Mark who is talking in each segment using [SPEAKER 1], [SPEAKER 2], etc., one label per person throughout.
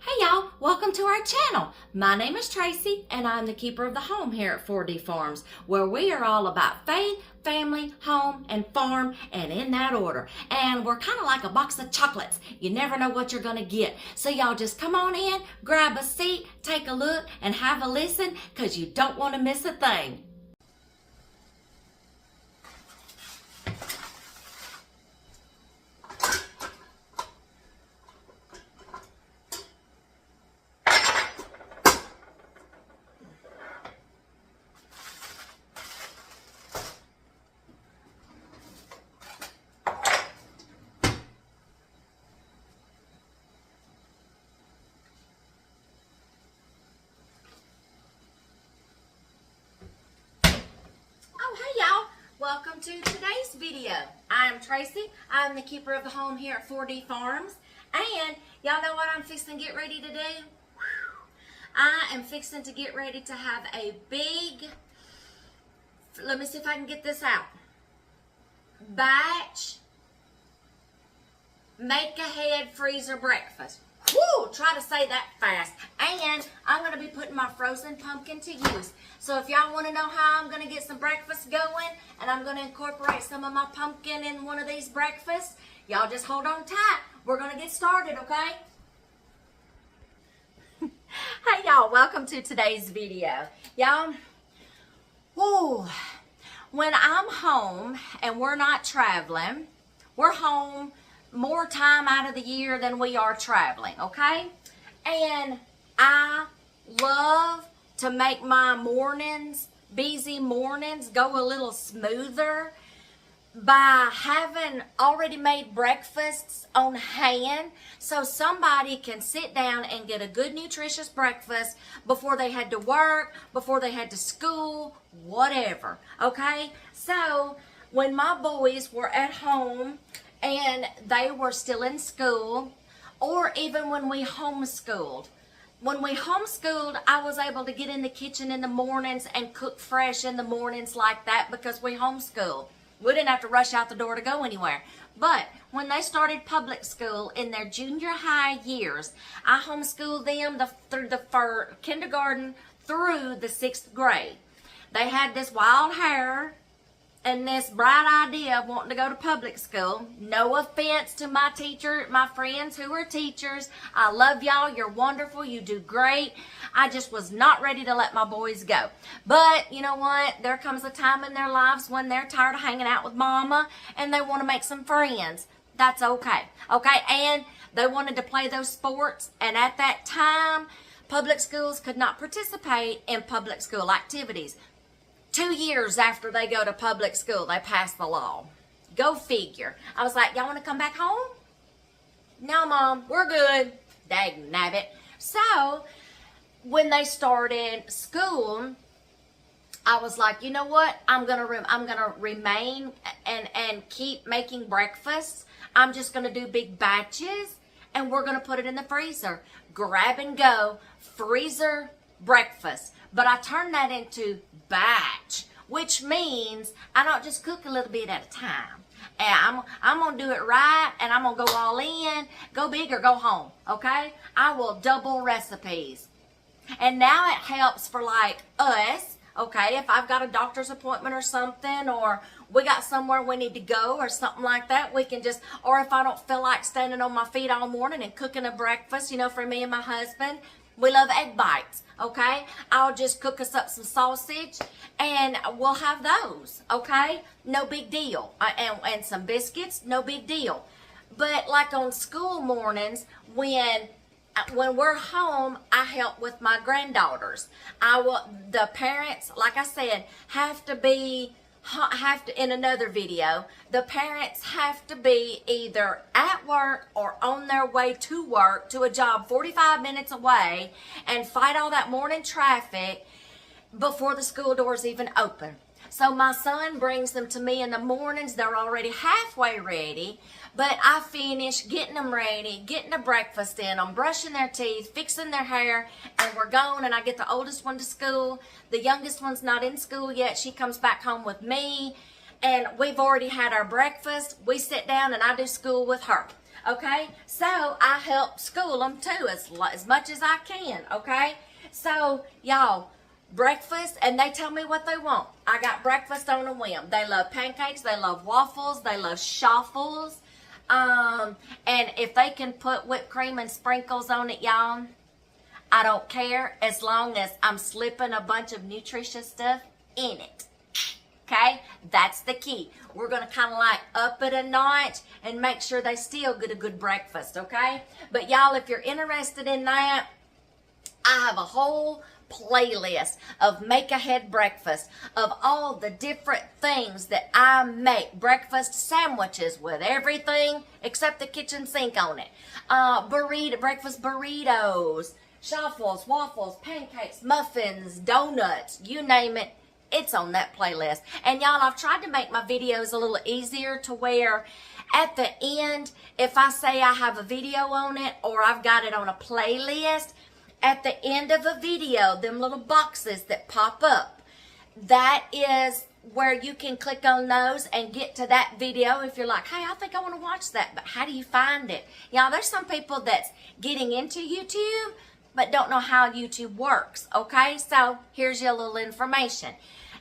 [SPEAKER 1] Hey y'all, welcome to our channel. My name is Tracy and I'm the keeper of the home here at 4D Farms, where we are all about faith, family, home, and farm, and in that order. And we're kind of like a box of chocolates. You never know what you're gonna get. So y'all just come on in, grab a seat, take a look, and have a listen, because you don't want to miss a thing. Welcome to today's video. I am Tracy. I'm the keeper of the home here at 4D Farms. And y'all know what I'm fixing to get ready to do? I am fixing to get ready to have a big, let me see if I can get this out, batch make-ahead freezer breakfast. Woo! Try to say that fast. And I'm going to be putting my frozen pumpkin to use. So if y'all want to know how I'm going to get some breakfast going, and I'm going to incorporate some of my pumpkin in one of these breakfasts, y'all just hold on tight. We're going to get started, okay? Hey y'all, welcome to today's video. Y'all, when I'm home and we're not traveling, we're home more time out of the year than we are traveling, okay? And I love to make my mornings, busy mornings, go a little smoother by having already made breakfasts on hand, so somebody can sit down and get a good nutritious breakfast before they had to work, before they had to school, whatever, okay? So when my boys were at home and they were still in school, or even when we homeschooled. When we homeschooled, I was able to get in the kitchen in the mornings and cook fresh in the mornings like that because we homeschooled. We didn't have to rush out the door to go anywhere. But when they started public school in their junior high years, I homeschooled them through the kindergarten through the 6th grade. They had this wild hair and this bright idea of wanting to go to public school. No offense to my friends who are teachers. I love y'all. You're wonderful. You do great. I just was not ready to let my boys go. But you know what? There comes a time in their lives when they're tired of hanging out with mama and they want to make some friends. That's okay. Okay? And they wanted to play those sports. And at that time, public schools could not participate in public school activities. 2 years after they go to public school, they pass the law. Go figure. I was like, y'all want to come back home? No, Mom, we're good. Dag nabbit. So, when they started school, I was like, you know what? I'm gonna remain and keep making breakfasts. I'm just gonna do big batches, and we're gonna put it in the freezer. Grab and go freezer breakfast. But I turned that into batch, which means I don't just cook a little bit at a time. And I'm going to do it right, and I'm going to go all in, go big or go home, okay? I will double recipes. And now it helps for like us, okay? If I've got a doctor's appointment or something, or we got somewhere we need to go or something like that, we can just, or if I don't feel like standing on my feet all morning and cooking a breakfast, you know, for me and my husband, we love egg bites, okay? I'll just cook us up some sausage and we'll have those, okay? No big deal. And some biscuits, no big deal. But like on school mornings, when we're home, I help with my granddaughters. The parents, like I said, have to, in another video, the parents have to be either at work or on their way to work, to a job 45 minutes away, and fight all that morning traffic before the school doors even open. So my son brings them to me in the mornings. They're already halfway ready, but I finish getting them ready, getting the breakfast in them, brushing their teeth, fixing their hair, and we're going. And I get the oldest one to school. The youngest one's not in school yet. She comes back home with me. and we've already had our breakfast. We sit down and I do school with her. Okay, so I help school them too as much as I can. Okay, so y'all, breakfast, and they tell me what they want. I got breakfast on a whim. They love pancakes, they love waffles, they love shuffles. And if they can put whipped cream and sprinkles on it, y'all, I don't care, as long as I'm slipping a bunch of nutritious stuff in it. Okay, that's the key. We're going to kind of like up it a notch and make sure they still get a good breakfast, okay? But y'all, if you're interested in that, I have a whole playlist of make ahead breakfast of all the different things that I make. Breakfast sandwiches with everything except the kitchen sink on it. Breakfast burritos, shuffles, waffles, pancakes, muffins, donuts, you name it. It's on that playlist. And y'all, I've tried to make my videos a little easier to where at the end, if I say I have a video on it or I've got it on a playlist, at the end of a video, them little boxes that pop up, that is where you can click on those and get to that video if you're like, hey, I think I want to watch that, but how do you find it? Y'all, there's some people that's getting into YouTube but don't know how YouTube works, okay? So here's your little information.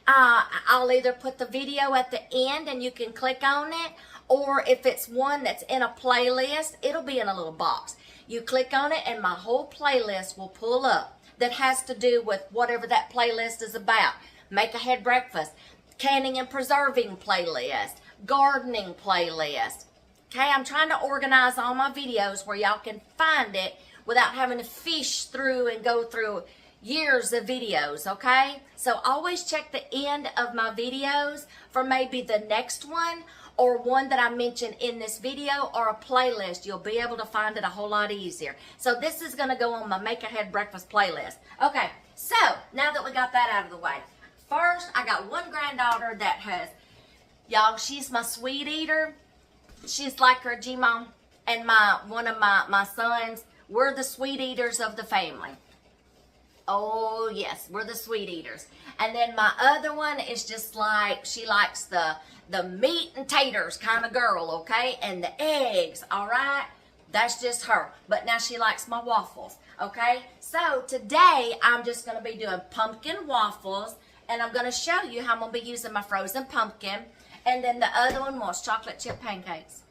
[SPEAKER 1] I'll either put the video at the end and you can click on it, or if it's one that's in a playlist, it'll be in a little box. You click on it and my whole playlist will pull up that has to do with whatever that playlist is about. Make ahead breakfast, canning and preserving playlist, gardening playlist. Okay, I'm trying to organize all my videos where y'all can find it without having to fish through and go through years of videos, okay? So always check the end of my videos for maybe the next one or one that I mentioned in this video or a playlist. You'll be able to find it a whole lot easier. So this is going to go on my Make Ahead Breakfast playlist. Okay, so now that we got that out of the way, first I got one granddaughter that has, y'all, she's my sweet eater. She's like her G-Mom, and one of my sons, we're the sweet eaters of the family. Oh, yes, we're the sweet eaters. And then my other one is just like, she likes the meat and taters kind of girl, okay? And the eggs, all right? That's just her. But now she likes my waffles, okay? So today, I'm just going to be doing pumpkin waffles. And I'm going to show you how I'm going to be using my frozen pumpkin. And then the other one was chocolate chip pancakes,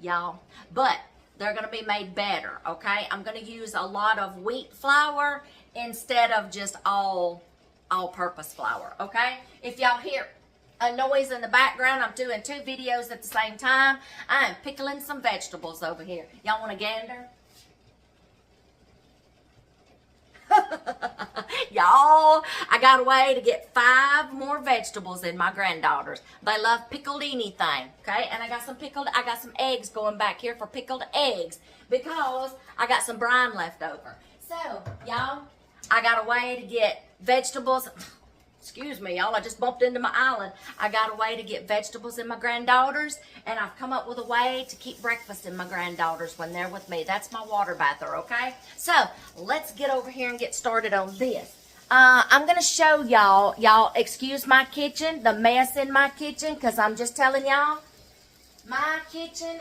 [SPEAKER 1] y'all. But they're going to be made better, okay? I'm going to use a lot of wheat flour instead of just all-purpose flour, okay? If y'all hear a noise in the background, I'm doing two videos at the same time. I am pickling some vegetables over here. Y'all want a gander? Y'all, I got a way to get 5 more vegetables in my granddaughters. They love pickled anything, okay? And I got some eggs going back here for pickled eggs because I got some brine left over. So, y'all, I got a way to get vegetables. Excuse me, y'all, I just bumped into my island. I got a way to get vegetables in my granddaughters, and I've come up with a way to keep breakfast in my granddaughters when they're with me. That's my water bather, okay? So, let's get over here and get started on this. I'm going to show y'all, excuse my kitchen, the mess in my kitchen, because I'm just telling y'all, my kitchen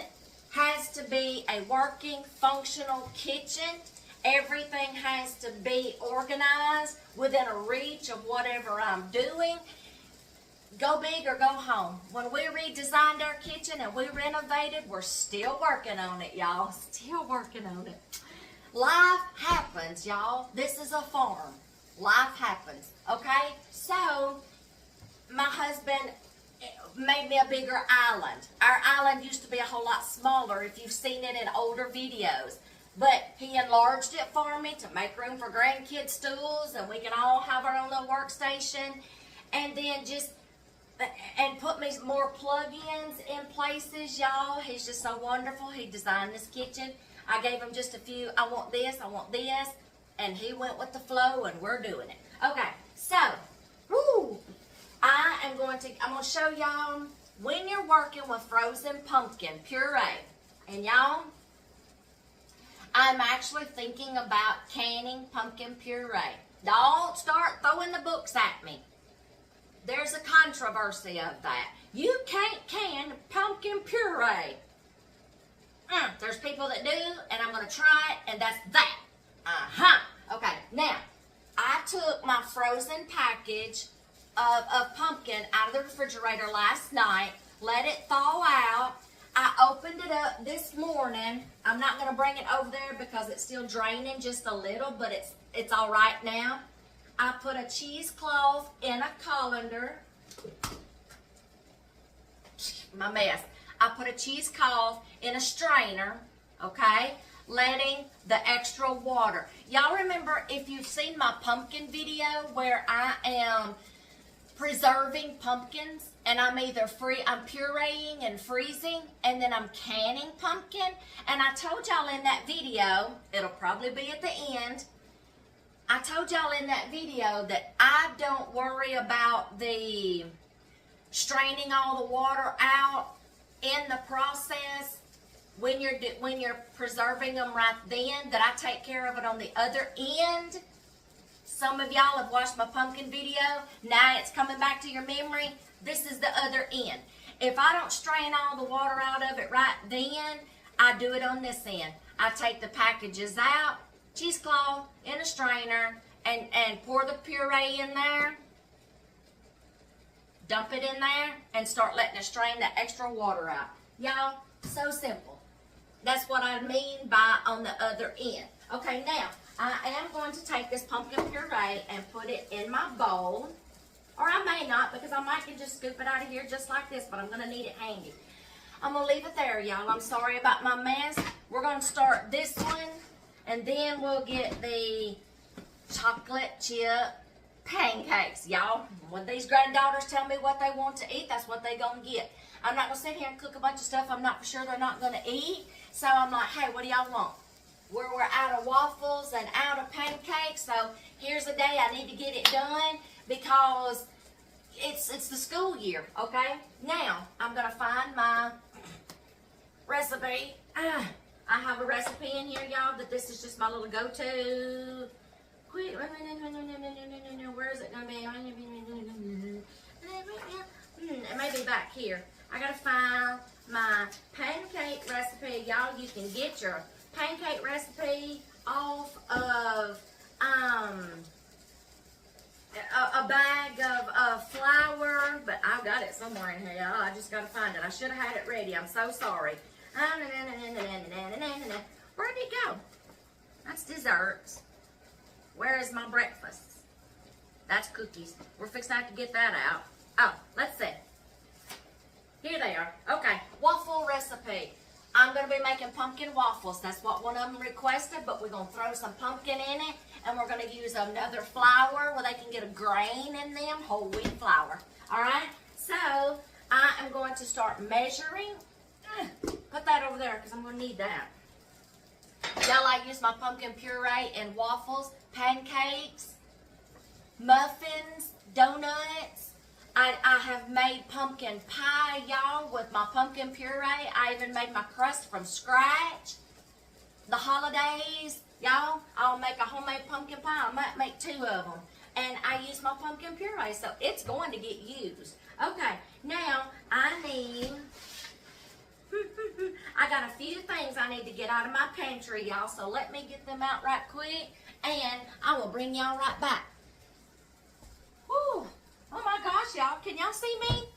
[SPEAKER 1] has to be a working, functional kitchen. Everything has to be organized within a reach of whatever I'm doing. Go big or go home. When we redesigned our kitchen and we renovated, we're still working on it, y'all. Still working on it. Life happens, y'all. This is a farm. Life happens, okay? So, my husband made me a bigger island. Our island used to be a whole lot smaller if you've seen it in older videos. But he enlarged it for me to make room for grandkids' stools, and we can all have our own little workstation. And then and put me more plug-ins in places, y'all. He's just so wonderful. He designed this kitchen. I gave him just a few, I want this, and he went with the flow, and we're doing it. Okay, so, I'm going to show y'all when you're working with frozen pumpkin puree. And y'all, I'm actually thinking about canning pumpkin puree. Don't start throwing the books at me. There's a controversy of that. You can't can pumpkin puree. There's people that do, and I'm going to try it, and that's that. Okay, now, I took my frozen package of pumpkin out of the refrigerator last night, let it thaw out. I opened it up this morning. I'm not going to bring it over there because it's still draining just a little, but it's all right now. I put a cheesecloth in a colander. My mess. I put a cheesecloth in a strainer, okay, letting the extra water. Y'all remember, if you've seen my pumpkin video where I am preserving pumpkins, and I'm pureeing and freezing, and then I'm canning pumpkin, and I told y'all in that video, it'll probably be at the end, I told y'all in that video that I don't worry about the straining all the water out in the process when you're preserving them right then, that I take care of it on the other end. Some of y'all have watched my pumpkin video. Now it's coming back to your memory. This is the other end. If I don't strain all the water out of it right then, I do it on this end. I take the packages out, cheesecloth in a strainer, and pour the puree in there. Dump it in there and start letting it strain the extra water out. Y'all, so simple. That's what I mean by on the other end. Okay, now, I am going to take this pumpkin puree and put it in my bowl. Or I may not, because I might can just scoop it out of here just like this, but I'm going to need it handy. I'm going to leave it there, y'all. I'm sorry about my mess. We're going to start this one, and then we'll get the chocolate chip pancakes, y'all. When these granddaughters tell me what they want to eat, that's what they gonna get. I'm not gonna sit here and cook a bunch of stuff I'm not for sure they're not gonna eat. So I'm like, hey, what do y'all want? We're out of waffles and out of pancakes, so here's the day I need to get it done because it's the school year, okay? Now, I'm gonna find my recipe. I have a recipe in here, y'all, that this is just my little go-to. Where is it going to be? It may be back here. I got to find my pancake recipe. Y'all, you can get your pancake recipe off of a bag of flour, but I've got it somewhere in here, y'all. I just got to find it. I should have had it ready. I'm so sorry. Where'd it go? That's desserts. Where is my breakfast? That's cookies. We're fixing to have to get that out. Oh, let's see. Here they are. Okay, waffle recipe. I'm going to be making pumpkin waffles. That's what one of them requested, but we're going to throw some pumpkin in it, and we're going to use another flour where they can get a grain in them, whole wheat flour. All right? So, I am going to start measuring. Put that over there because I'm going to need that. Y'all, I use my pumpkin puree in waffles, pancakes, muffins, donuts. I have made pumpkin pie, y'all, with my pumpkin puree. I even made my crust from scratch. The holidays, y'all, I'll make a homemade pumpkin pie. I might make 2 of them. And I use my pumpkin puree, so it's going to get used. Okay, now I need... I got a few things I need to get out of my pantry, y'all, so let me get them out right quick, and I will bring y'all right back. Whew. Oh my gosh, y'all, can y'all see me?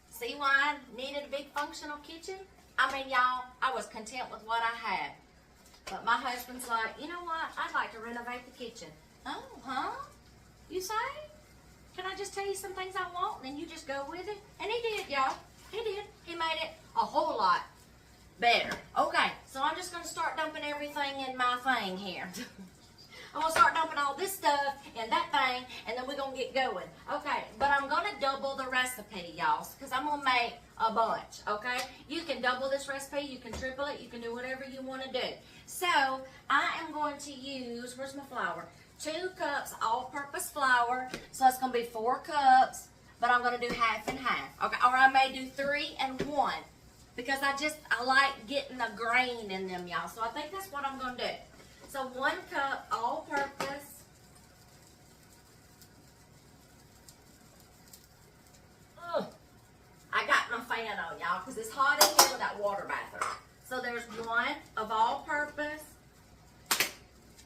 [SPEAKER 1] See why I needed a big functional kitchen? I mean, y'all, I was content with what I had. But my husband's like, you know what? I'd like to renovate the kitchen. Oh, huh? You say? Can I just tell you some things I want, and then you just go with it? And he did, y'all. He did. He made it a whole lot better. Okay, so I'm just going to start dumping everything in my thing here. I'm going to start dumping all this stuff in that thing, and then we're going to get going. Okay, but I'm going to double the recipe, y'all, because I'm going to make a bunch, okay? You can double this recipe, you can triple it, you can do whatever you want to do. So, I am going to use, where's my flour? 2 cups all-purpose flour, so it's going to be 4 cups, but I'm going to do half and half, okay? Or I may do 3 and 1, because I like getting a grain in them, y'all, so I think that's what I'm going to do. So 1 cup all-purpose. I got because it's hot in here with that water bather. So there's one of all-purpose,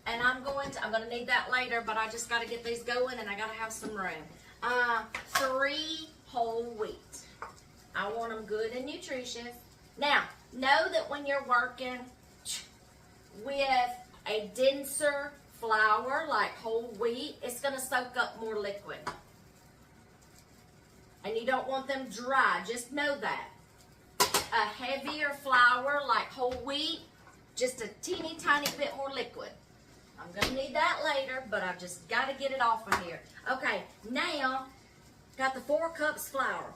[SPEAKER 1] and I'm gonna need that later, but I just gotta get these going and I gotta have some room. 3 whole wheat. I want them good and nutritious. Now, know that when you're working with a denser flour like whole wheat, it's gonna soak up more liquid. And you don't want them dry, just know that. A heavier flour like whole wheat, just a teeny tiny bit more liquid. I'm gonna need that later, but I've just gotta get it off of here. Okay, now, got the 4 cups flour.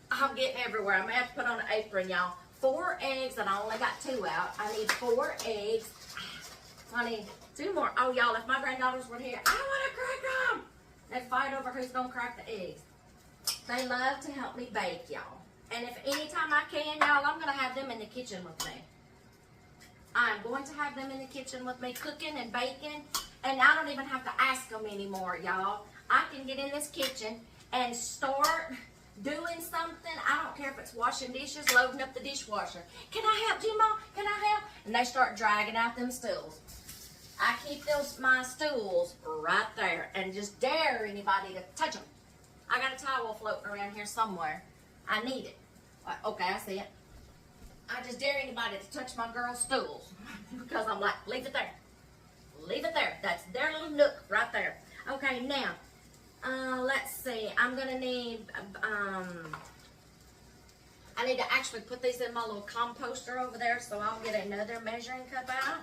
[SPEAKER 1] I'm getting everywhere. I'm gonna have to put on an apron, y'all. 4 eggs, and I only got 2 out. I need 4 eggs. I need 2 more. Oh, y'all, if my granddaughters were here, I wanna crack them. They'd fight over who's gonna crack the eggs. They love to help me bake, y'all. And if anytime I can, y'all, I'm gonna have them in the kitchen with me. I'm going to have them in the kitchen with me cooking and baking, and I don't even have to ask them anymore, y'all. I can get in this kitchen and start doing something. I don't care if it's washing dishes, loading up the dishwasher. Can I help you, Mom? Can I help? And they start dragging out them stools. I keep my stools right there and just dare anybody to touch them. I got a towel floating around here somewhere. I need it. Okay, I see it. I just dare anybody to touch my girl's stools because I'm like, leave it there. Leave it there. That's their little nook right there. Okay, now, let's see. I'm going to need, I need to actually put these in my little composter over there, so I'll get another measuring cup out.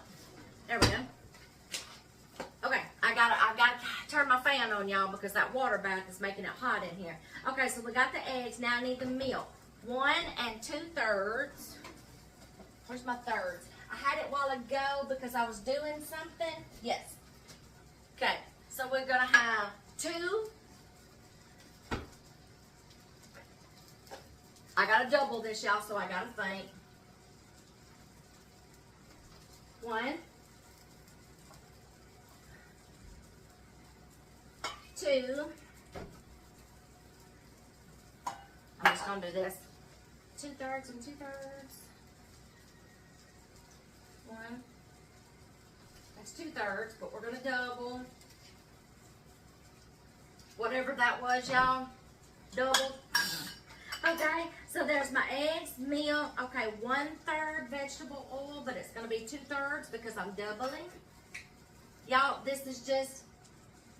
[SPEAKER 1] There we go. Okay, I gotta turn my fan on, y'all, because that water bath is making it hot in here. Okay, so we got the eggs. Now I need the milk. 1 2/3. Where's my thirds? I had it a while ago because I was doing something. Yes. Okay, so we're gonna have 2. I gotta double this, y'all, so I gotta think. 1, 2. I'm just gonna do this. 2/3 and 2/3. 1. That's 2/3, but we're gonna double. Whatever that was, y'all. Double. Okay, so there's my eggs, milk. Okay, 1/3 vegetable oil, but it's gonna be 2/3 because I'm doubling. Y'all, this is just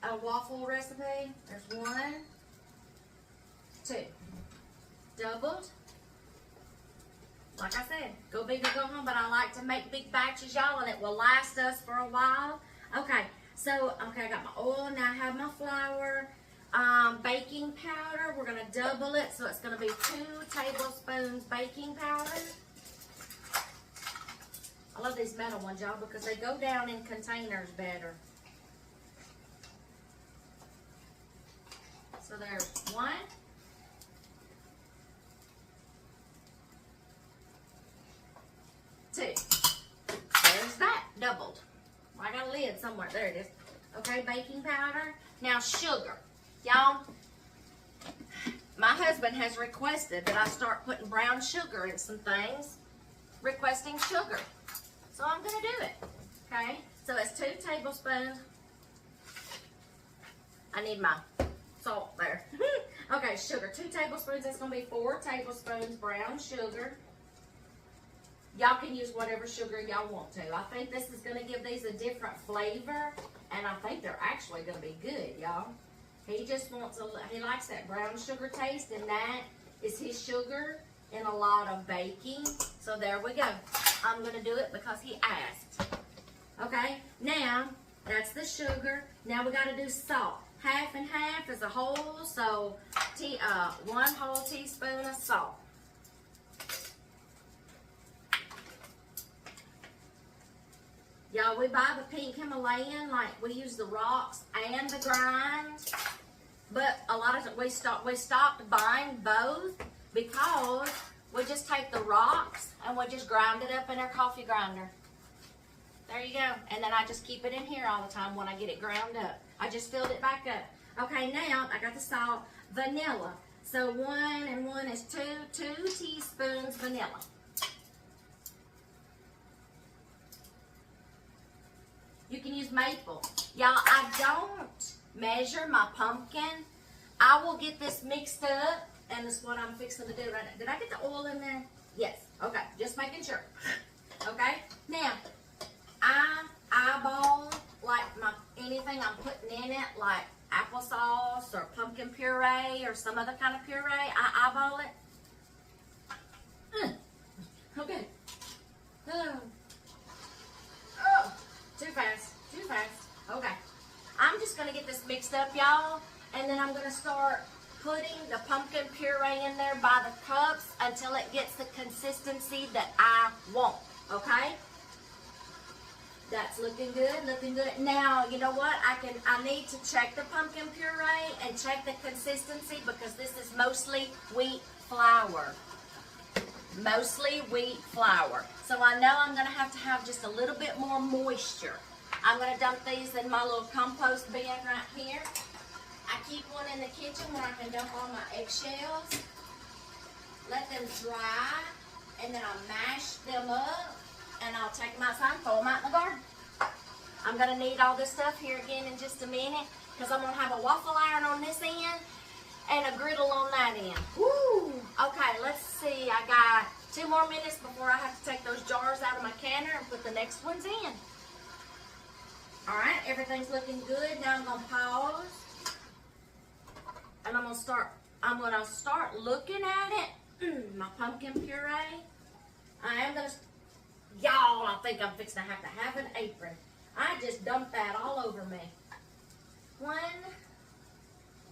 [SPEAKER 1] a waffle recipe. There's 1, 2. Doubled. Like I said, go big or go home, but I like to make big batches, y'all, and it will last us for a while. Okay, so, I got my oil, now I have my flour. Baking powder, we're going to double it, so it's going to be 2 tablespoons baking powder. I love these metal ones, y'all, because they go down in containers better. So there's 1. 2. There's that, doubled. I got a lid somewhere. There it is. Okay, baking powder. Now sugar. Y'all, my husband has requested that I start putting brown sugar in some things. Requesting sugar. So I'm going to do it. Okay, so it's 2 tablespoons. I need my salt there. Okay, sugar. 2 tablespoons. That's going to be 4 tablespoons brown sugar. Y'all can use whatever sugar y'all want to. I think this is going to give these a different flavor, and I think they're actually going to be good, y'all. He just wants he likes that brown sugar taste, and that is his sugar in a lot of baking. So there we go. I'm going to do it because he asked. Okay, now that's the sugar. Now we got to do salt. Half and half is a whole, so 1 whole teaspoon of salt. Y'all, we buy the pink Himalayan, like we use the rocks and the grind. But a lot of times we stopped buying both because we just take the rocks and we just grind it up in our coffee grinder. There you go. And then I just keep it in here all the time when I get it ground up. I just filled it back up. Okay, now I got the salt, vanilla. So 1 and 1 is 2 teaspoons vanilla. You can use maple. Y'all, I don't measure my pumpkin. I will get this mixed up, and this is what I'm fixing to do right now. Did I get the oil in there? Yes. Okay, just making sure. Okay, now, I eyeball like anything I'm putting in it, like applesauce or pumpkin puree or some other kind of puree. I eyeball it. Okay. Oh, too fast. Okay. I'm just going to get this mixed up, y'all, and then I'm going to start putting the pumpkin puree in there by the cups until it gets the consistency that I want, okay? That's looking good, looking good. Now, you know what? I need to check the pumpkin puree and check the consistency because this is mostly wheat flour. Mostly wheat flour. So I know I'm going to have just a little bit more moisture. I'm going to dump these in my little compost bin right here. I keep one in the kitchen where I can dump all my eggshells. Let them dry, and then I'll mash them up, and I'll take them outside and throw them out in the garden. I'm going to need all this stuff here again in just a minute because I'm going to have a waffle iron on this end and a griddle on that end. Woo! Okay, let's see. I got 2 more minutes before I have to take those jars out of my canner and put the next ones in. All right, everything's looking good. Now I'm going to pause. And I'm going to start looking at it. My pumpkin puree. I am going to, y'all, I think I'm fixing to have an apron. I just dumped that all over me.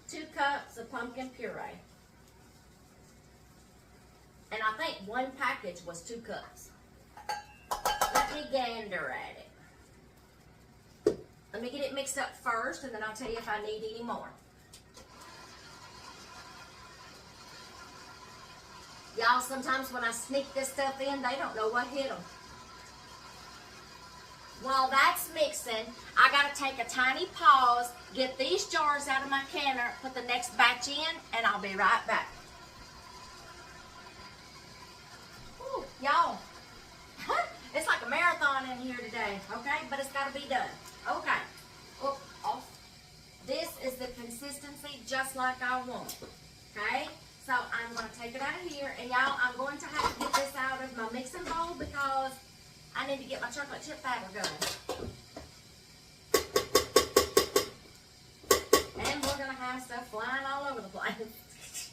[SPEAKER 1] 2 cups of pumpkin puree. And I think 1 package was 2 cups. Let me gander at it. Let me get it mixed up first, and then I'll tell you if I need any more. Y'all, sometimes when I sneak this stuff in, they don't know what hit them. While that's mixing, I got to take a tiny pause, get these jars out of my canner, put the next batch in, and I'll be right back. Ooh, y'all, it's like a marathon in here today, okay? But it's got to be done. Okay. Oop, off. This is the consistency just like I want, okay? So I'm going to take it out of here, and y'all, I'm going to have to get this out of my mixing bowl because I need to get my chocolate chip batter going. And we're going to have stuff flying all over the place.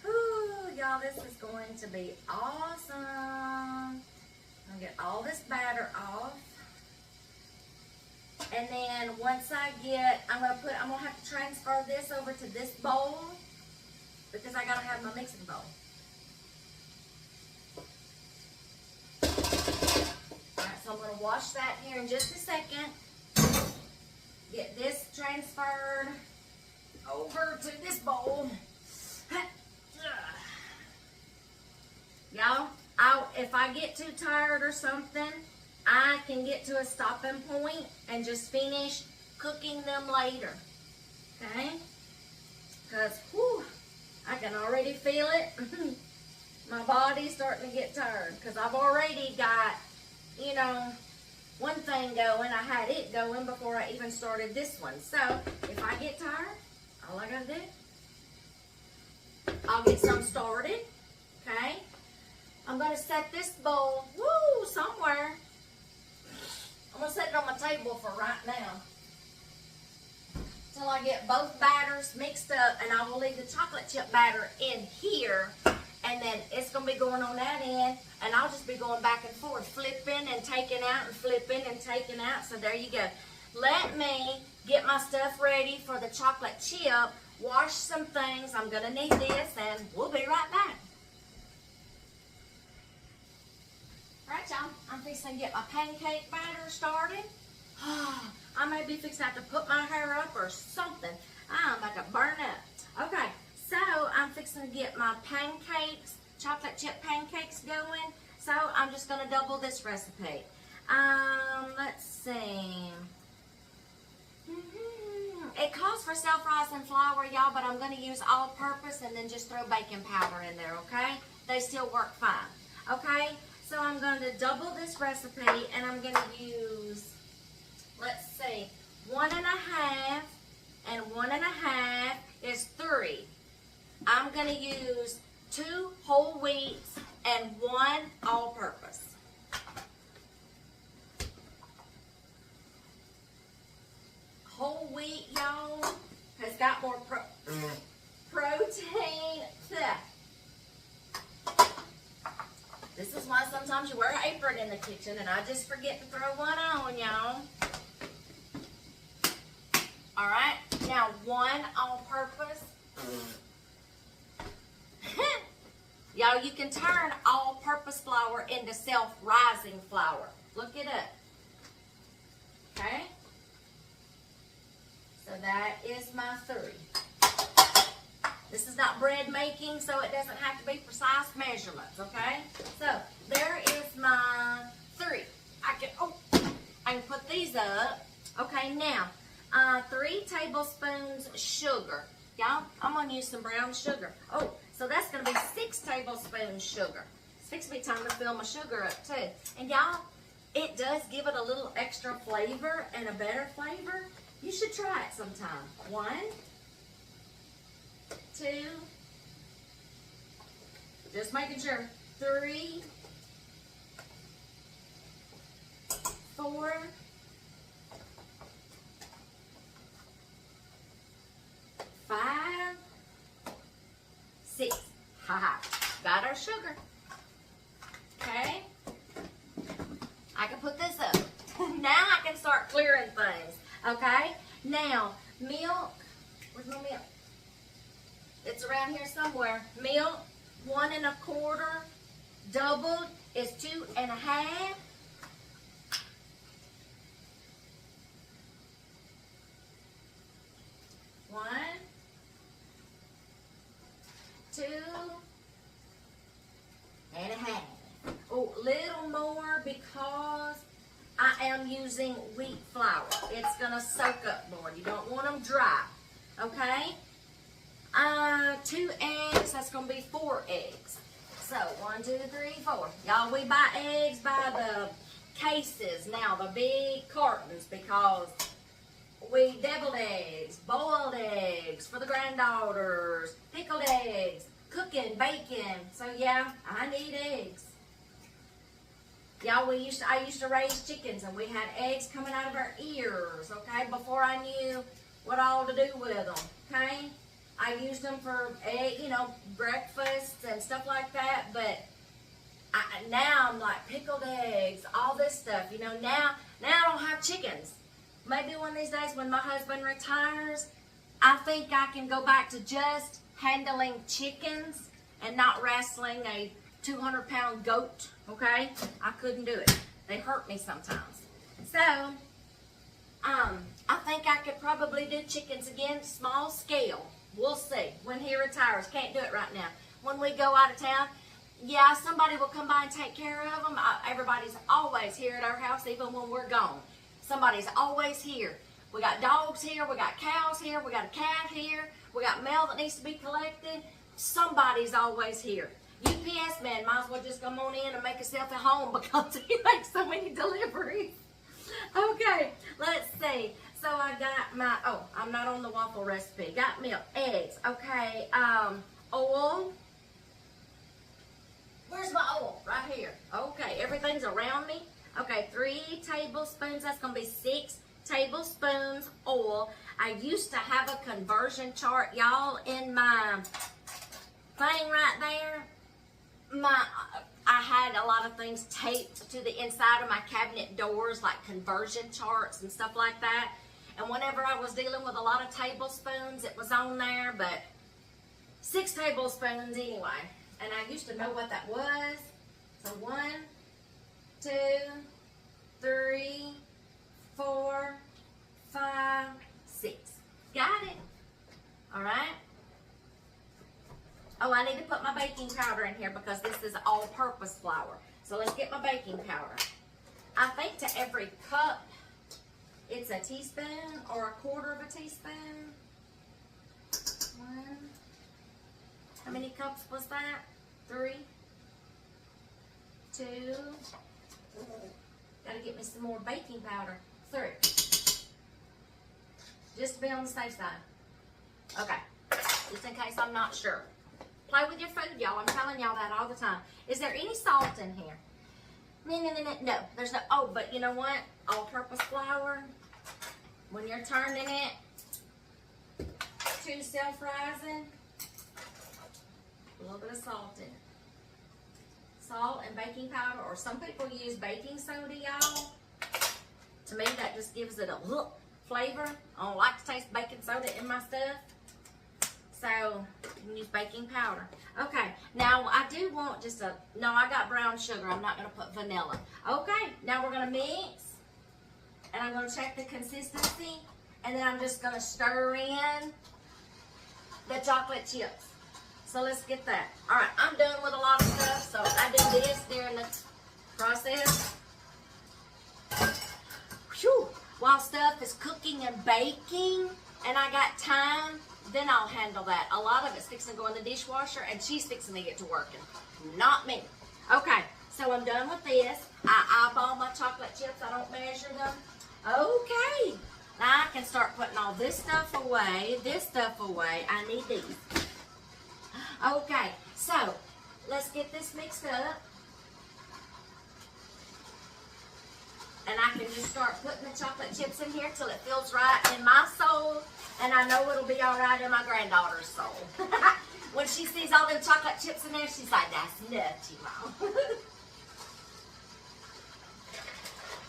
[SPEAKER 1] Ooh, y'all, this is going to be awesome. I'm going to get all this batter off. And then once I get, I'm going to have to transfer this over to this bowl because I got to have my mixing bowl. So I'm going to wash that here in just a second. Get this transferred over to this bowl. Y'all, if I get too tired or something, I can get to a stopping point and just finish cooking them later. Okay? Because, whew, I can already feel it. My body's starting to get tired because I've already got, you know, one thing going. I had it going before I even started this one. So if I get tired, all I gotta do, I'll get some started. Okay, I'm gonna set this bowl somewhere. I'm gonna set it on my table for right now till I get both batters mixed up, and I will leave the chocolate chip batter in here. And then it's going to be going on that end, and I'll just be going back and forth, flipping and taking out and flipping and taking out. So there you go. Let me get my stuff ready for the chocolate chip, wash some things. I'm going to need this, and we'll be right back. All right, y'all. I'm fixing to get my pancake batter started. I may be fixing to have to put my hair up or something. I'm about to burn up. Okay. So I'm fixing to get my pancakes, chocolate chip pancakes going. So I'm just going to double this recipe. Let's see. It calls for self-rising flour, y'all, but I'm going to use all-purpose and then just throw baking powder in there, okay? They still work fine, okay? So I'm going to double this recipe, and I'm going to use, let's see, 1.5 and 1.5 is 3. I'm going to use 2 whole wheats and 1 all-purpose. Whole wheat, y'all, has got more protein. This is why sometimes you wear an apron in the kitchen, and I just forget to throw one on, y'all. All right, now 1 all-purpose. Y'all, you can turn all-purpose flour into self-rising flour. Look it up. Okay? So that is my 3. This is not bread making, so it doesn't have to be precise measurements, okay? So there is my 3. I can put these up. Okay, now 3 tablespoons sugar. Y'all, I'm gonna use some brown sugar. Oh, so that's gonna be 6 tablespoons sugar. It's fixing to be time to fill my sugar up too. And y'all, it does give it a little extra flavor and a better flavor. You should try it sometime. 1, 2, just making sure. 3, 4, 5, 6. Ha! Got our sugar. Okay. I can put this up. Now I can start clearing things. Okay. Now milk. Where's my milk? It's around here somewhere. Milk, 1 1/4. Doubled is 2.5. One, 2.5. Oh, little more because I am using wheat flour. It's gonna soak up more. You don't want them dry. Okay. 2 eggs. That's gonna be 4 eggs. So 1, 2, 3, 4. Y'all, we buy eggs by the cases now, the big cartons, because we deviled eggs, boiled eggs for the granddaughters, pickled eggs, cooking, baking. So yeah, I need eggs. Y'all, I used to raise chickens, and we had eggs coming out of our ears, okay, before I knew what all to do with them, okay? I used them for egg, breakfasts and stuff like that, but now I'm like pickled eggs, all this stuff, now I don't have chickens. Maybe one of these days when my husband retires, I think I can go back to just handling chickens and not wrestling a 200-pound goat, okay? I couldn't do it. They hurt me sometimes. So, I think I could probably do chickens again, small scale. We'll see when he retires. Can't do it right now. When we go out of town, yeah, somebody will come by and take care of them. Everybody's always here at our house, even when we're gone. Somebody's always here. We got dogs here. We got cows here. We got a cat here. We got mail that needs to be collected. Somebody's always here. UPS man might as well just come on in and make himself at home because he makes so many deliveries. Okay, let's see. So I got my, I'm not on the waffle recipe. Got milk, eggs, okay, oil. Where's my oil? Right here. Okay, everything's around me. Okay, 3 tablespoons. That's going to be 6 tablespoons oil. I used to have a conversion chart, y'all, in my thing right there. I had a lot of things taped to the inside of my cabinet doors, like conversion charts and stuff like that. And whenever I was dealing with a lot of tablespoons, it was on there, but 6 tablespoons anyway. And I used to know what that was. So 1, 2, 3, 4, 5, 6. Got it. All right. Oh, I need to put my baking powder in here because this is all-purpose flour. So let's get my baking powder. I think to every cup It's a teaspoon or a quarter of a teaspoon. 1. How many cups was that? 3, 2. Gotta get me some more baking powder. 3. Just to be on the safe side. Okay. Just in case I'm not sure. Play with your food, y'all. I'm telling y'all that all the time. Is there any salt in here? No. There's no. Oh, but you know what? All-purpose flour. When you're turning it to self-rising, a little bit of salt in it. Salt and baking powder, or some people use baking soda, y'all. To me, that just gives it a flavor. I don't like to taste baking soda in my stuff. So, you can use baking powder. Okay, now I do want just a, no, I got brown sugar. I'm not going to put vanilla. Okay, now we're going to mix. And I'm going to check the consistency. And then I'm just going to stir in the chocolate chips. So let's get that. All right, I'm done with a lot of stuff. So I do this during the process. Whew. While stuff is cooking and baking and I got time, then I'll handle that. A lot of it's fixing to go in the dishwasher and she's fixing to get to working. Not me. Okay, so I'm done with this. I eyeball my chocolate chips. I don't measure them. Okay, now I can start putting all this stuff away. I need these. Okay, so let's get this mixed up. And I can just start putting the chocolate chips in here till it feels right in my soul. And I know it'll be all right in my granddaughter's soul. When she sees all them chocolate chips in there, she's like, that's nutty, Mom.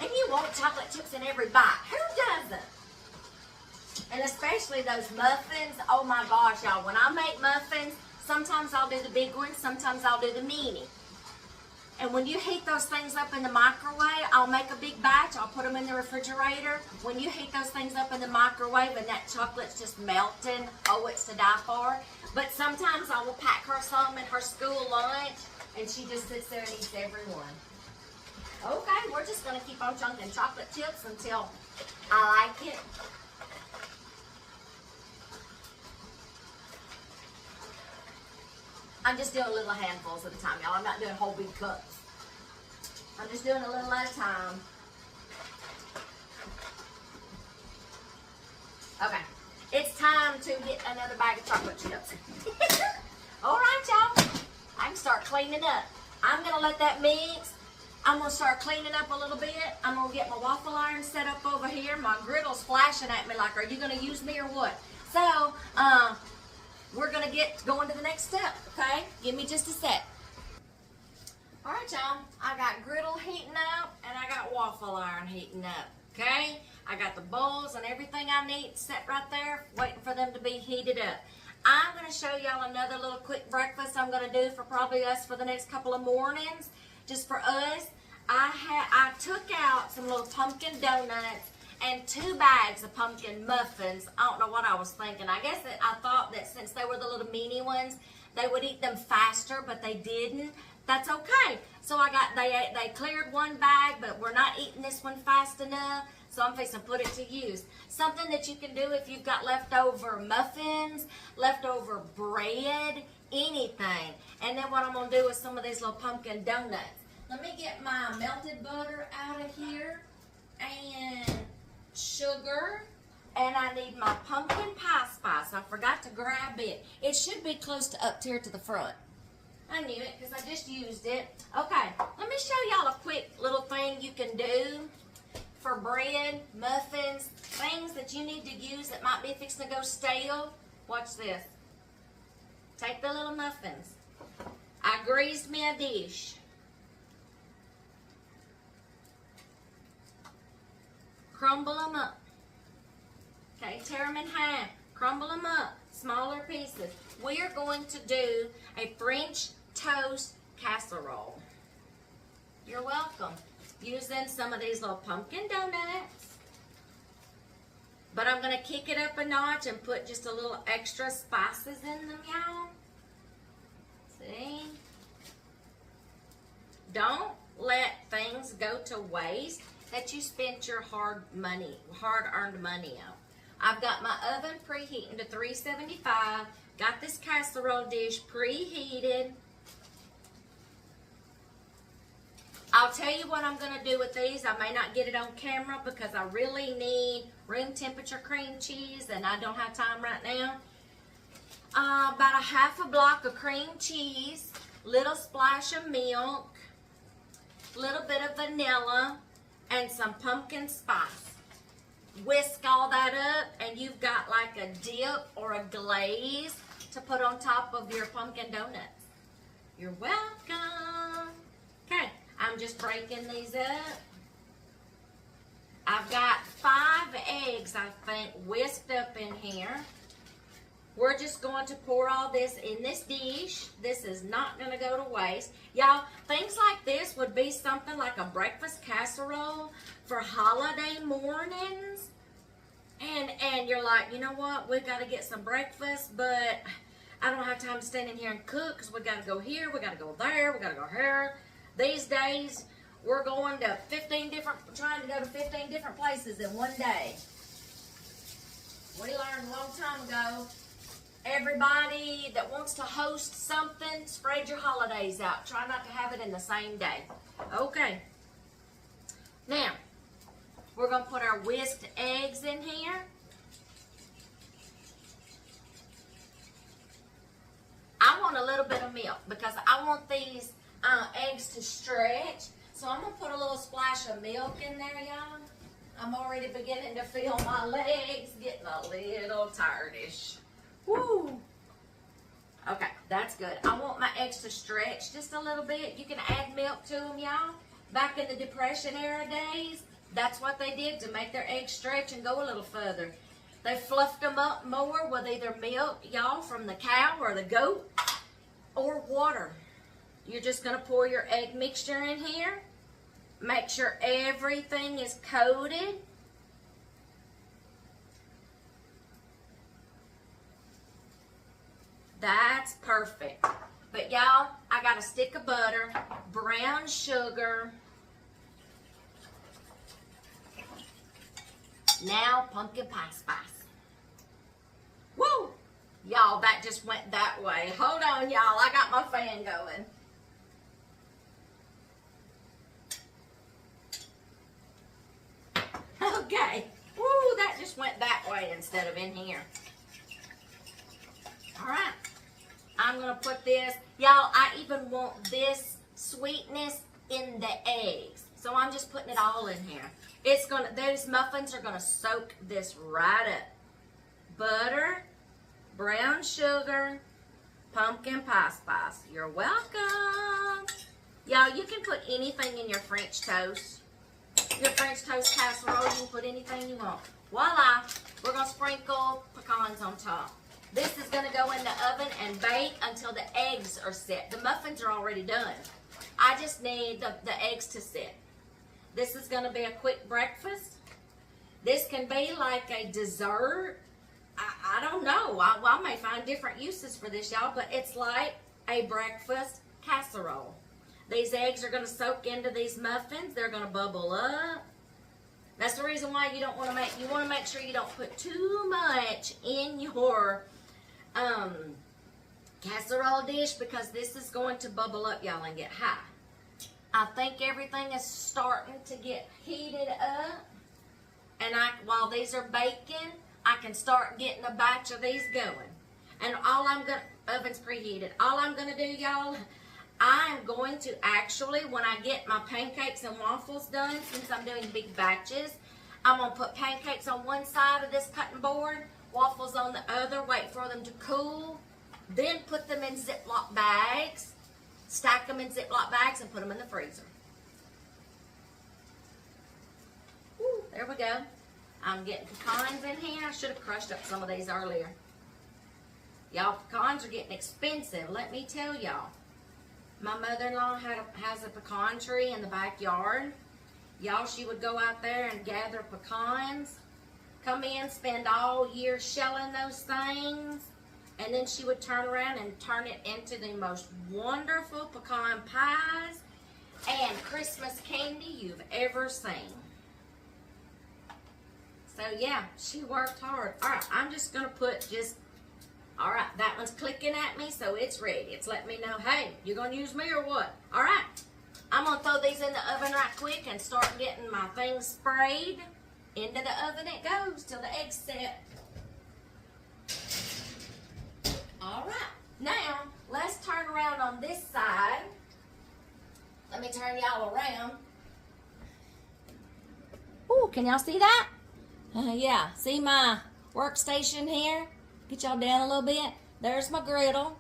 [SPEAKER 1] And you want chocolate chips in every bite. Who doesn't? And especially those muffins. Oh my gosh, y'all. When I make muffins, sometimes I'll do the big ones. Sometimes I'll do the mini. And when you heat those things up in the microwave, I'll make a big batch. I'll put them in the refrigerator. When you heat those things up in the microwave and that chocolate's just melting, oh, it's to die for. But sometimes I will pack her some in her school lunch, and she just sits there and eats every one. Okay, we're just going to keep on chunking chocolate chips until I like it. I'm just doing little handfuls at a time, y'all. I'm not doing whole big cups. I'm just doing a little at a time. Okay. It's time to get another bag of chocolate chips. All right, y'all. I can start cleaning up. I'm going to let that mix. I'm going to start cleaning up a little bit. I'm going to get my waffle iron set up over here. My griddle's flashing at me like, are you going to use me or what? So, we're going to get going to the next step, okay? Give me just a sec. All right, y'all. I got griddle heating up, and I got waffle iron heating up, okay? I got the bowls and everything I need set right there, waiting for them to be heated up. I'm going to show y'all another little quick breakfast I'm going to do for probably us for the next couple of mornings, just for us. I took out some little pumpkin donuts and 2 bags of pumpkin muffins. I don't know what I was thinking. I guess that I thought that since they were the little mini ones, they would eat them faster, but they didn't. That's okay. So they cleared 1 bag, but we're not eating this one fast enough. So I'm fixing to put it to use. Something that you can do if you've got leftover muffins, leftover bread, anything. And then what I'm going to do is some of these little pumpkin donuts. Let me get my melted butter out of here and sugar. And I need my pumpkin pie spice. I forgot to grab it. It should be close to up here to the front. I knew it because I just used it. Okay, let me show y'all a quick little thing you can do for bread, muffins, things that you need to use that might be fixing to go stale. Watch this. Take the little muffins. I greased me a dish. Crumble them up. Okay, tear them in half. Crumble them up. Smaller pieces. We are going to do a French toast casserole. You're welcome. Using some of these little pumpkin donuts. But I'm going to kick it up a notch and put just a little extra spices in them, y'all. See? Don't let things go to waste. that you spent your hard-earned money on. I've got my oven preheating to 375. Got this casserole dish preheated. I'll tell you what I'm going to do with these. I may not get it on camera because I really need room temperature cream cheese and I don't have time right now. About a half a block of cream cheese, little splash of milk, little bit of vanilla, and some pumpkin spice. Whisk all that up and you've got like a dip or a glaze to put on top of your pumpkin donuts. You're welcome. Okay, I'm just breaking these up. I've got 5 eggs, I think, whisked up in here. We're just going to pour all this in this dish. This is not going to go to waste. Y'all, things like this would be something like a breakfast casserole for holiday mornings. And you're like, you know what? We've got to get some breakfast, but I don't have time to stand in here and cook because we got to go here, we got to go there, we got to go here. These days, we're going to trying to go to 15 different places in one day. We learned a long time ago, everybody that wants to host something, spread your holidays out. Try not to have it in the same day. Okay. Now, we're going to put our whisked eggs in here. I want a little bit of milk because I want these eggs to stretch. So I'm going to put a little splash of milk in there, y'all. I'm already beginning to feel my legs getting a little tired-ish. Woo! Okay, that's good. I want my eggs to stretch just a little bit. You can add milk to them, y'all. Back in the Depression era days, that's what they did to make their eggs stretch and go a little further. They fluffed them up more with either milk, y'all, from the cow or the goat, or water. You're just going to pour your egg mixture in here. Make sure everything is coated. That's perfect. But y'all, I got a stick of butter, brown sugar. Now pumpkin pie spice. Woo! Y'all, that just went that way. Hold on, y'all. I got my fan going. Okay. Woo, that just went that way instead of in here. All right. I'm going to put this. Y'all, I even want this sweetness in the eggs. So I'm just putting it all in here. It's going to, those muffins are going to soak this right up. Butter, brown sugar, pumpkin pie spice. You're welcome. Y'all, you can put anything in your French toast. Your French toast casserole, you can put anything you want. Voila, we're going to sprinkle pecans on top. This is going to go in the oven and bake until the eggs are set. The muffins are already done. I just need the eggs to set. This is going to be a quick breakfast. This can be like a dessert. I don't know. I may find different uses for this, y'all, but it's like a breakfast casserole. These eggs are going to soak into these muffins. They're going to bubble up. That's the reason why you want to make sure you don't put too much in your casserole dish, because this is going to bubble up, y'all, and get high. I think everything is starting to get heated up, and while these are baking, I can start getting a batch of these going. And oven's preheated. All I'm gonna do, y'all, I'm going to actually, when I get my pancakes and waffles done, since I'm doing big batches, I'm gonna put pancakes on one side of this cutting board, waffles on the other, wait for them to cool, then put them in Ziploc bags, stack them in Ziploc bags, and put them in the freezer. Woo, there we go. I'm getting pecans in here. I should have crushed up some of these earlier. Y'all, pecans are getting expensive, let me tell y'all. My mother-in-law has a pecan tree in the backyard. Y'all, she would go out there and gather pecans, come in, spend all year shelling those things, and then she would turn around and turn it into the most wonderful pecan pies and Christmas candy you've ever seen. So yeah, she worked hard. All right, I'm just gonna put all right, that one's clicking at me, so it's ready. It's letting me know, hey, you gonna use me or what? All right, I'm gonna throw these in the oven right quick and start getting my things sprayed. Into the oven it goes till the egg's set. All right, now let's turn around on this side. Let me turn y'all around. Ooh, can y'all see that? Yeah, see my workstation here? Get y'all down a little bit. There's my griddle.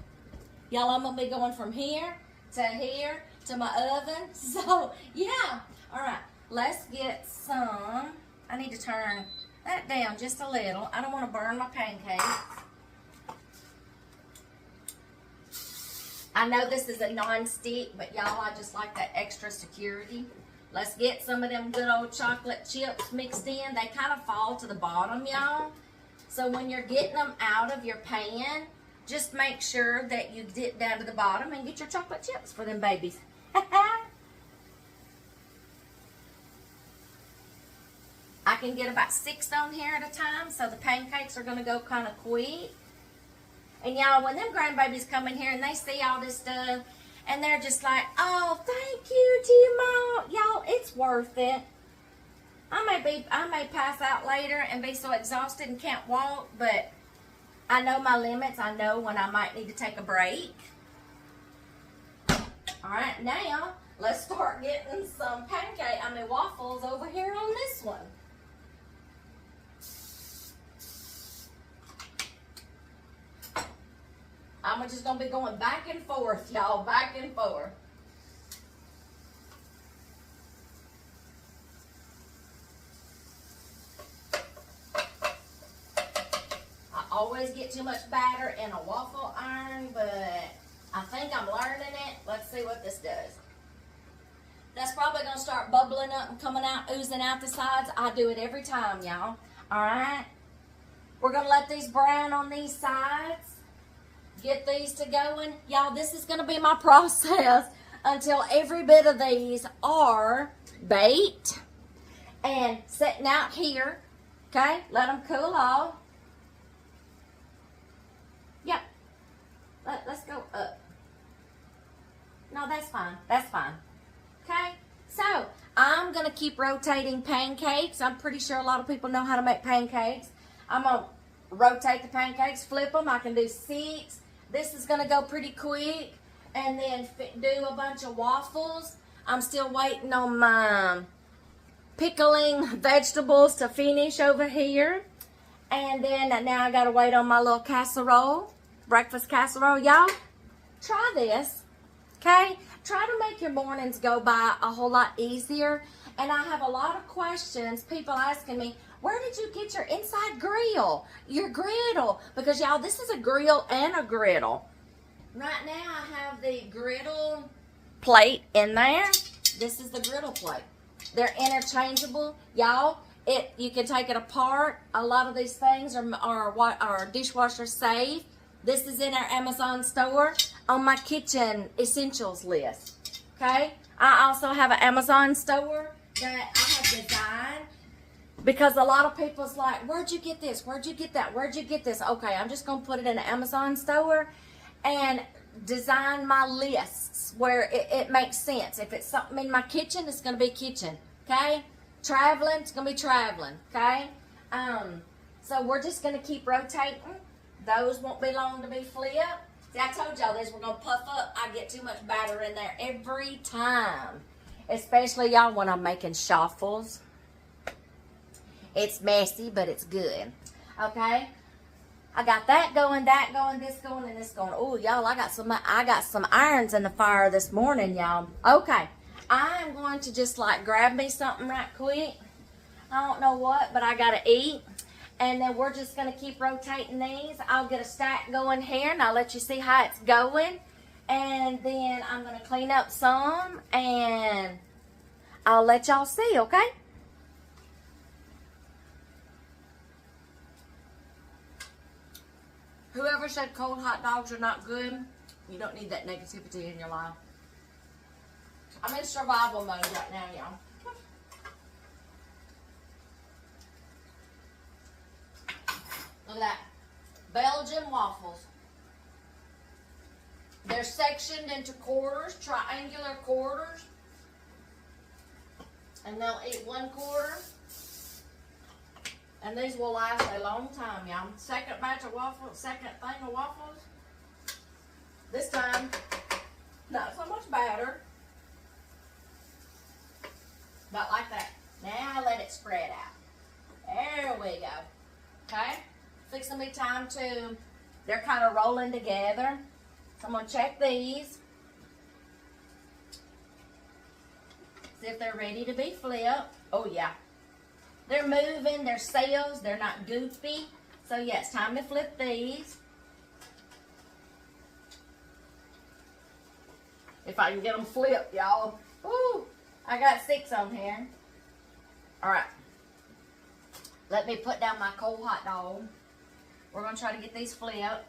[SPEAKER 1] Y'all, I'm gonna be going from here to my oven. So, yeah. All right, let's get some. I need to turn that down just a little. I don't want to burn my pancakes. I know this is a non-stick, but y'all, I just like that extra security. Let's get some of them good old chocolate chips mixed in. They kind of fall to the bottom, y'all. So when you're getting them out of your pan, just make sure that you dip down to the bottom and get your chocolate chips for them babies. I can get about 6 on here at a time, so the pancakes are going to go kind of quick. And y'all, when them grandbabies come in here and they see all this stuff, and they're just like, oh, thank you, Timo. Y'all, it's worth it. I may pass out later and be so exhausted and can't walk, but I know my limits. I know when I might need to take a break. All right, now let's start getting some waffles over here on this one. I'm just going to be going back and forth, y'all, back and forth. I always get too much batter in a waffle iron, but I think I'm learning it. Let's see what this does. That's probably going to start bubbling up and coming out, oozing out the sides. I do it every time, y'all. All right? We're going to let these brown on these sides. Get these to going. Y'all, this is going to be my process until every bit of these are baked and sitting out here. Okay? Let them cool off. Yep. Let's go up. No, that's fine. That's fine. Okay? So, I'm going to keep rotating pancakes. I'm pretty sure a lot of people know how to make pancakes. I'm going to rotate the pancakes, flip them. I can do 6. This is going to go pretty quick. And then do a bunch of waffles. I'm still waiting on my pickling vegetables to finish over here. And then now I got to wait on my little casserole, breakfast casserole. Y'all, try this, okay? Try to make your mornings go by a whole lot easier. And I have a lot of questions, people asking me, where did you get your inside grill, your griddle? Because, y'all, this is a grill and a griddle. Right now, I have the griddle plate in there. This is the griddle plate. They're interchangeable. Y'all, you can take it apart. A lot of these things are dishwasher safe. This is in our Amazon store on my kitchen essentials list. Okay? I also have an Amazon store that I have designed. Because a lot of people's like, where'd you get this? Where'd you get that? Where'd you get this? Okay, I'm just going to put it in an Amazon store and design my lists where it makes sense. If it's something in my kitchen, it's going to be kitchen. Okay? Traveling, it's going to be traveling. Okay? So we're just going to keep rotating. Those won't be long to be flipped. See, I told y'all this. We're going to puff up. I get too much batter in there every time. Especially, y'all, when I'm making waffles. It's messy, but it's good. Okay? I got that going, this going, and this going. Oh, y'all, I got some irons in the fire this morning, y'all. Okay. I'm going to just like grab me something right quick. I don't know what, but I got to eat. And then we're just going to keep rotating these. I'll get a stack going here, and I'll let you see how it's going. And then I'm going to clean up some, and I'll let y'all see, okay? Whoever said cold hot dogs are not good, you don't need that negativity in your life. I'm in survival mode right now, y'all. Look at that. Belgian waffles. They're sectioned into quarters, triangular quarters. And they'll eat 1/4. And these will last a long time, y'all. Second batch of waffles, second thing of waffles. This time, not so much batter. About like that. Now let it spread out. There we go. Okay? Fixing me time to, they're kind of rolling together. So I'm going to check these. See if they're ready to be flipped. Oh yeah. They're moving, they're cells, they're not goofy. So yeah, it's time to flip these. If I can get them flipped, y'all. Woo! I got 6 on here. Alright. Let me put down my cold hot dog. We're going to try to get these flipped.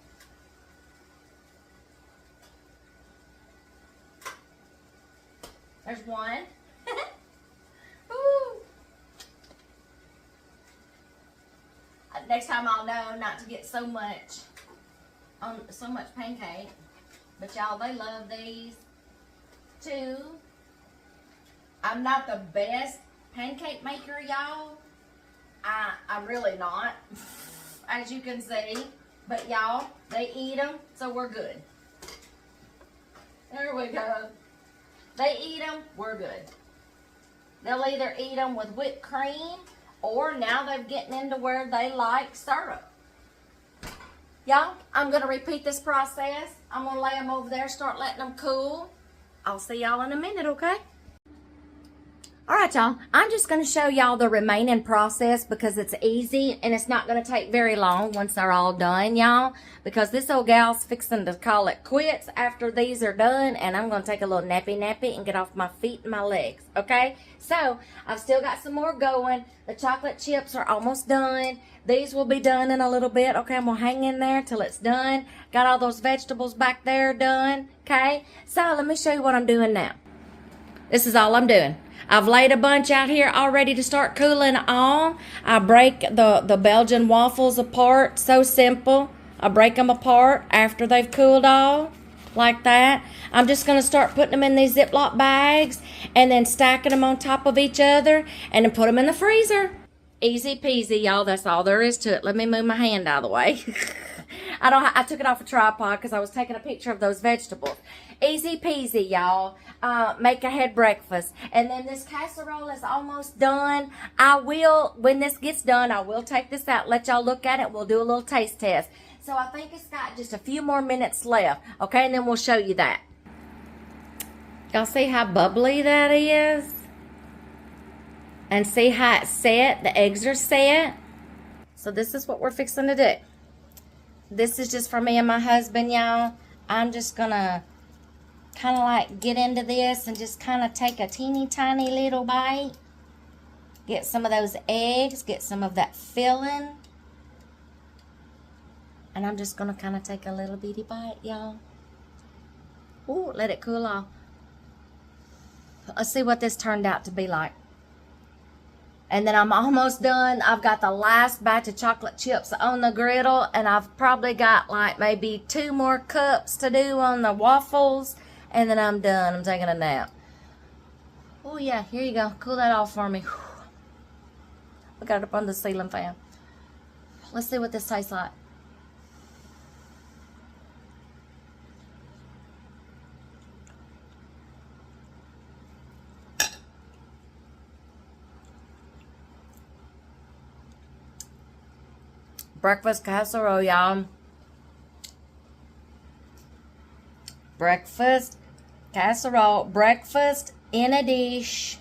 [SPEAKER 1] There's one. Woo! Next time I'll know not to get so much pancake. But y'all, they love these too. I'm not the best pancake maker, y'all. I'm really not, as you can see. But y'all, they eat them, so we're good. There we go. They eat them, we're good. They'll either eat them with whipped cream, or now they're getting into where they like syrup. Y'all, I'm going to repeat this process. I'm going to lay them over there, start letting them cool. I'll see y'all in a minute, okay? Alright, y'all. I'm just going to show y'all the remaining process because it's easy and it's not going to take very long once they're all done, y'all. Because this old gal's fixing to call it quits after these are done, and I'm going to take a little nappy and get off my feet and my legs, okay? So, I've still got some more going. The chocolate chips are almost done. These will be done in a little bit, okay? I'm going to hang in there till it's done. Got all those vegetables back there done, okay? So, let me show you what I'm doing now. This is all I'm doing. I've laid a bunch out here all ready to start cooling on. I break the Belgian waffles apart. So simple. I break them apart after they've cooled off. Like that. I'm just going to start putting them in these Ziploc bags. And then stacking them on top of each other. And then put them in the freezer. Easy peasy, y'all. That's all there is to it. Let me move my hand out of the way. I took it off a tripod because I was taking a picture of those vegetables. Easy peasy, y'all. Make a head breakfast. And then this casserole is almost done. When this gets done, I will take this out, let y'all look at it. We'll do a little taste test. So I think it's got just a few more minutes left. Okay, and then we'll show you that. Y'all see how bubbly that is? And see how it's set? The eggs are set. So this is what we're fixing to do. This is just for me and my husband, y'all. I'm just going to kind of like get into this and just kind of take a teeny tiny little bite. Get some of those eggs. Get some of that filling. And I'm just going to kind of take a little bitty bite, y'all. Ooh, let it cool off. Let's see what this turned out to be like. And then I'm almost done. I've got the last batch of chocolate chips on the griddle. And I've probably got like maybe 2 more cups to do on the waffles. And then I'm done. I'm taking a nap. Oh yeah, here you go. Cool that off for me. I got it up on the ceiling fan. Let's see what this tastes like. Breakfast casserole, y'all. Breakfast casserole. Breakfast in a dish.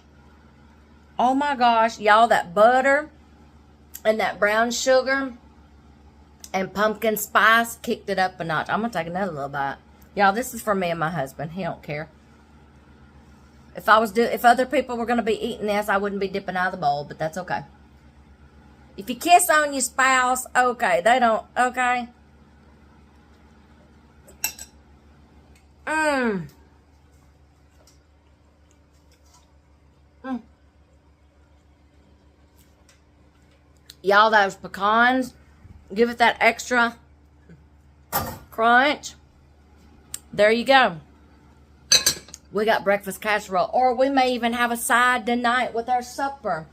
[SPEAKER 1] Oh my gosh, y'all, that butter and that brown sugar and pumpkin spice kicked it up a notch. I'm gonna take another little bite. Y'all, this is for me and my husband. He don't care. If other people were gonna be eating this, I wouldn't be dipping out of the bowl, but that's okay. If you kiss on your spouse, okay. They don't, okay. Y'all, those pecans, Give it that extra crunch. There you go. We got breakfast casserole. Or we may even have a side tonight with our supper.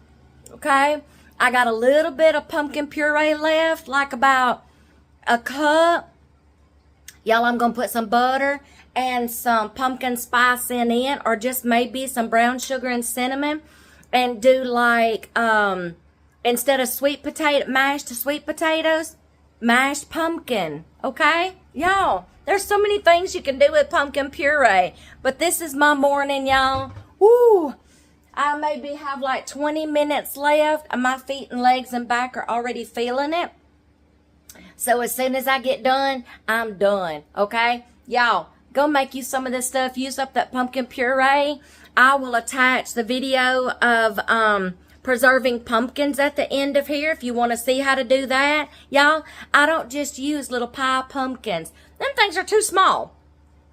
[SPEAKER 1] Okay? I got a little bit of pumpkin puree left, like about a cup. Y'all, I'm going to put some butter and some pumpkin spice in it, or just maybe some brown sugar and cinnamon, and do like, instead of mashed sweet potatoes, mashed pumpkin. Okay? Y'all, there's so many things you can do with pumpkin puree, but this is my morning, y'all. Woo! I maybe have like 20 minutes left, and my feet and legs and back are already feeling it. So as soon as I get done, I'm done, okay? Y'all, go make you some of this stuff. Use up that pumpkin puree. I will attach the video of preserving pumpkins at the end of here if you want to see how to do that. Y'all, I don't just use little pie pumpkins. Them things are too small.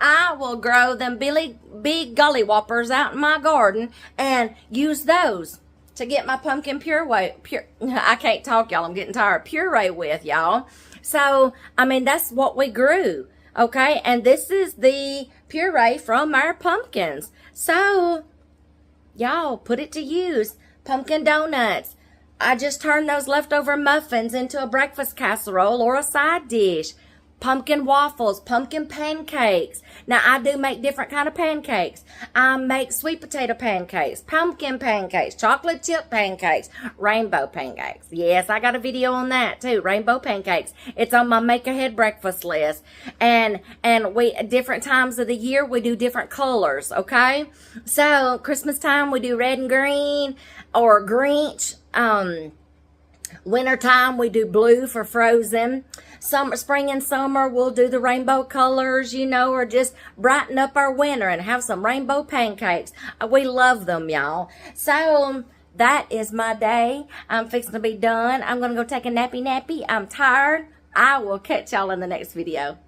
[SPEAKER 1] I will grow them big gully whoppers out in my garden and use those to get my pumpkin puree. I can't talk, y'all. I'm getting tired. Puree with, y'all. So, I mean, that's what we grew. Okay? And this is the puree from our pumpkins. So, y'all, put it to use. Pumpkin donuts. I just turned those leftover muffins into a breakfast casserole or a side dish. Pumpkin waffles, pumpkin pancakes. Now, I do make different kind of pancakes. I make sweet potato pancakes, pumpkin pancakes, chocolate chip pancakes, rainbow pancakes. Yes, I got a video on that too, rainbow pancakes. It's on my make ahead breakfast list. And we, different times of the year, we do different colors, okay? So, Christmas time, we do red and green, or Grinch. Wintertime, we do blue for frozen. Spring and summer, we'll do the rainbow colors, you know, or just brighten up our winter and have some rainbow pancakes. We love them, y'all. So, that is my day. I'm fixing to be done. I'm going to go take a nappy. I'm tired. I will catch y'all in the next video.